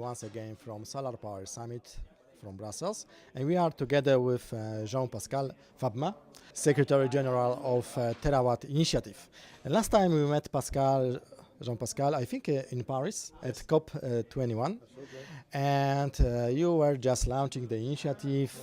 once again from SolarPower Summit from Brussels, and we are together with Jean-Pascal Pham-Ba, Secretary General of Terrawatt Initiative. And last time we met Jean-Pascal, I think in Paris at COP21, and you were just launching the initiative,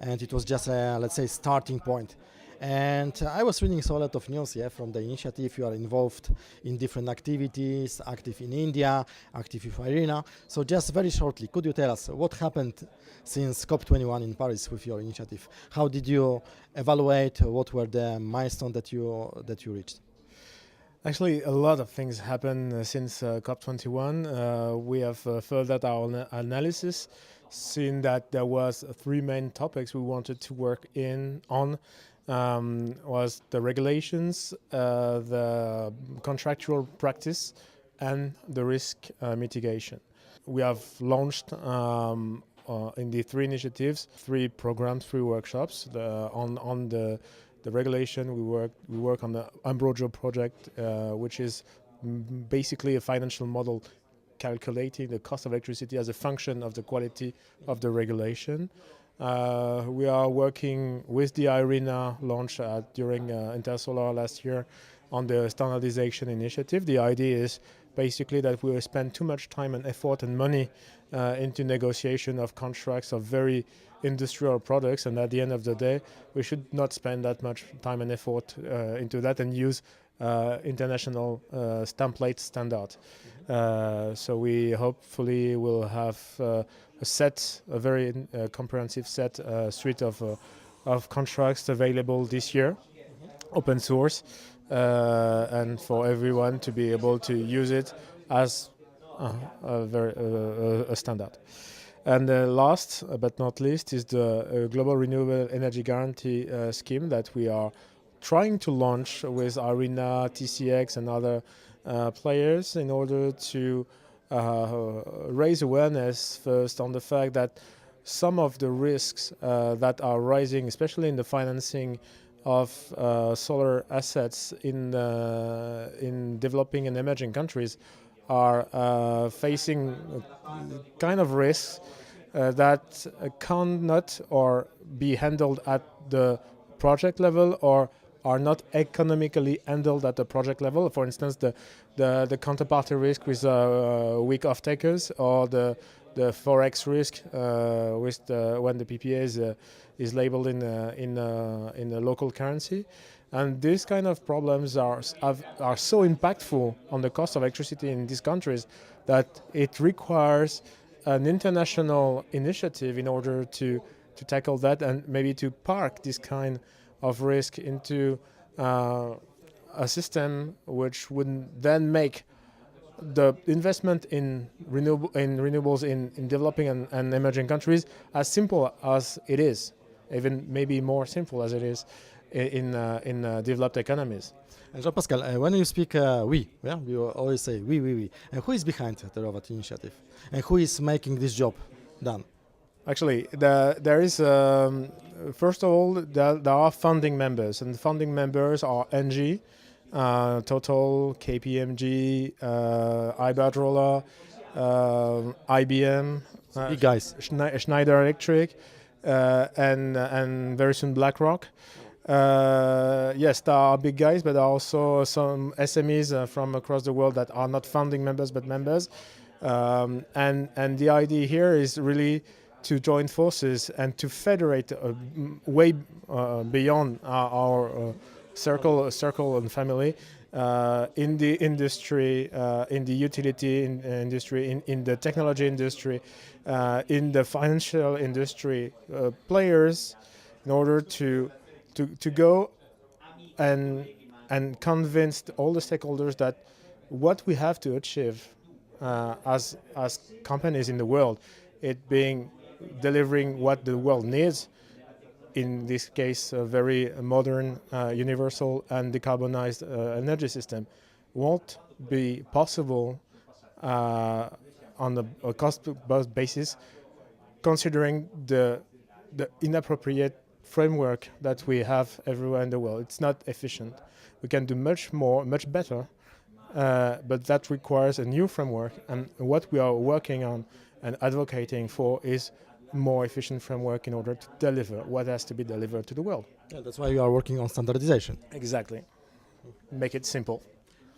and it was just a, let's say, starting point. And I was reading so a lot of news from the initiative. You are involved in different activities, active in India, active with IRENA. So just very shortly, could you tell us what happened since COP21 in Paris with your initiative? How did you evaluate? What were the milestones that you reached? Actually, a lot of things happened since COP21. We have furthered our analysis, seen that there was three main topics we wanted to work on. Was the regulations, the contractual practice, and the risk mitigation. We have launched in the three initiatives, three programs, three workshops. On the regulation, we work on the Ambrojo project, which is basically a financial model calculating the cost of electricity as a function of the quality of the regulation. We are working with the IRENA launch during Intersolar last year on the standardization initiative. The idea is basically that we will spend too much time and effort and money into negotiation of contracts of very industrial products, and at the end of the day we should not spend that much time and effort into that and use international template standard. So we hopefully will have a very comprehensive suite of contracts available this year, open source, and for everyone to be able to use it as a standard. And last but not least is the Global Renewable Energy Guarantee scheme that we are trying to launch with IRENA, TCX and other players in order to raise awareness first on the fact that some of the risks that are rising, especially in the financing of solar assets in developing and emerging countries, are facing kind of risks that cannot or be handled at the project level or are not economically handled at the project level. For instance, the counterparty risk with weak off-takers, or the forex risk when the PPA is labeled in a local currency. And these kind of problems are so impactful on the cost of electricity in these countries that it requires an international initiative in order to tackle that, and maybe to park this kind of risk into a system which would then make the investment in renewables in developing and emerging countries as simple as it is, even maybe more simple as it is in developed economies. Jean-Pascal, when you speak you always say we. And who is behind the Terrawatt initiative? And who is making this job done? Actually, there is, first of all, there are funding members, and the funding members are NG, Total, KPMG, Iberdrola, IBM, big guys, Schneider Electric, and very soon BlackRock. Yes, there are big guys, but there are also some SMEs from across the world that are not founding members but members. And the idea here is really to join forces and to federate way beyond our circle and family in the industry, in the utility industry, in the technology industry, in the financial industry, players, in order to go and convince all the stakeholders that what we have to achieve as companies in the world, it being delivering what the world needs, in this case a very modern, universal and decarbonized energy system, won't be possible on a cost-based basis, considering the inappropriate framework that we have everywhere in the world. It's not efficient. We can do much more, much better but that requires a new framework. And what we are working on and advocating for is more efficient framework in order to deliver what has to be delivered to the world. Yeah, that's why you are working on standardization. Exactly. Make it simple.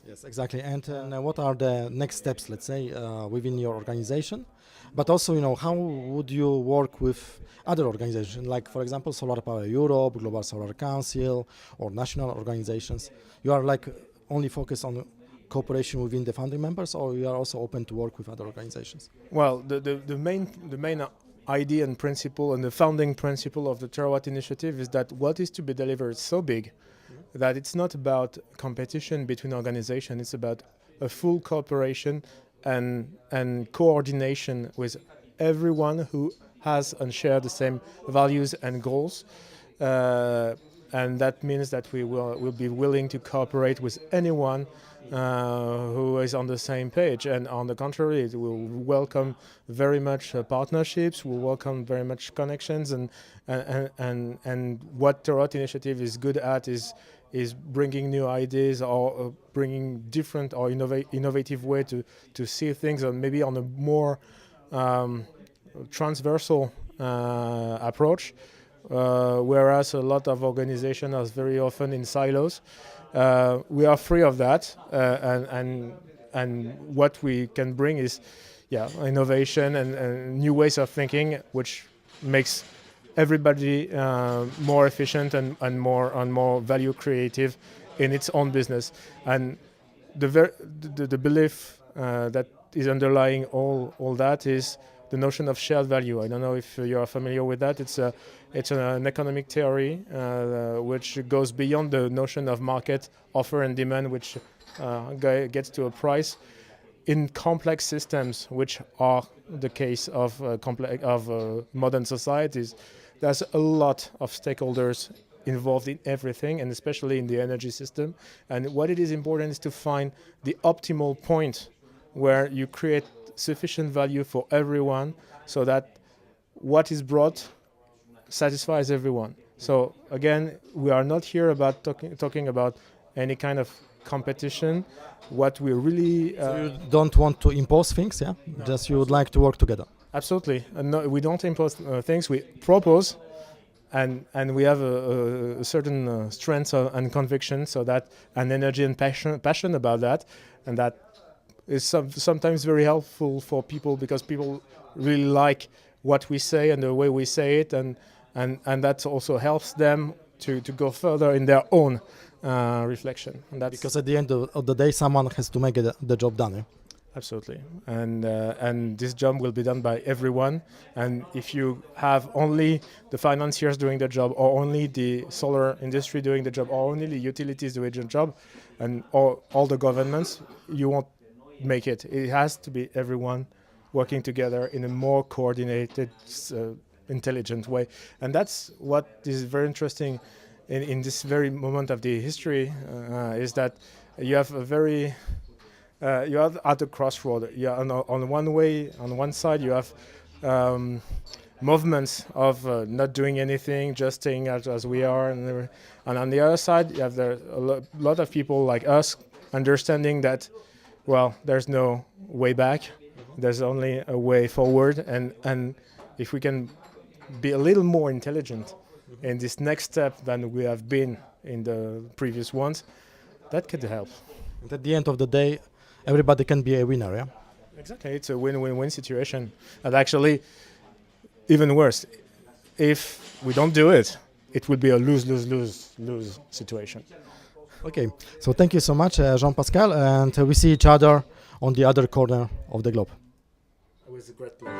Yes, exactly. And what are the next steps, let's say, within your organization? But also, how would you work with other organizations, like, for example, SolarPower Europe, Global Solar Council, or national organizations? You are like only focused on cooperation within the founding members, or you are also open to work with other organizations? Well, the main idea and principle and the founding principle of the Terrawatt initiative is that what is to be delivered is so big that it's not about competition between organizations, it's about a full cooperation and coordination with everyone who has and share the same values and goals. And that means that we will be willing to cooperate with anyone who is on the same page. And on the contrary, it will welcome very much partnerships, will welcome very much connections, and what Terrawatt initiative is good at is bringing new ideas or bringing different or innovative way to see things, and maybe on a more transversal approach. Whereas a lot of organizations are very often in silos. We are free of that, and what we can bring is, innovation and new ways of thinking, which makes everybody more efficient and more value creative in its own business. And the belief that is underlying all that is the notion of shared value. I don't know if you are familiar with that. It's an economic theory which goes beyond the notion of market offer and demand, which gets to a price. In complex systems, which are the case of modern societies, there's a lot of stakeholders involved in everything, and especially in the energy system. And what it is important is to find the optimal point where you create sufficient value for everyone, so that what is brought satisfies everyone. So again, we are not here about talking about any kind of competition. What we really So you don't want to impose things, yeah? No, Just you would like to work together. absolutely, and no, we don't impose things. We propose, and we have a certain strength and conviction, so that and energy and passion about that, and that is sometimes very helpful for people, because people really like what we say and the way we say it, and that also helps them to go further in their own reflection. And that's Because at the end of the day, someone has to make the job done. Yeah? absolutely, and this job will be done by everyone. And if you have only the financiers doing the job, or only the solar industry doing the job, or only the utilities doing the job, and all the governments, you won't make it. It has to be everyone working together in a more coordinated, intelligent way. And that's what is very interesting in this very moment of the history, is that you have a very you are at the crossroad. Yeah, on one side you have movements of not doing anything, just staying as we are, and on the other side you have a lot of people like us understanding that, well, there's no way back. There's only a way forward, and if we can be a little more intelligent in this next step than we have been in the previous ones, that could help. And at the end of the day, everybody can be a winner, yeah? Exactly, it's a win-win-win situation. And actually, even worse, if we don't do it, it would be a lose-lose-lose-lose situation. Okay, so thank you so much, Jean-Pascal, and we see each other on the other corner of the globe. It was a great pleasure.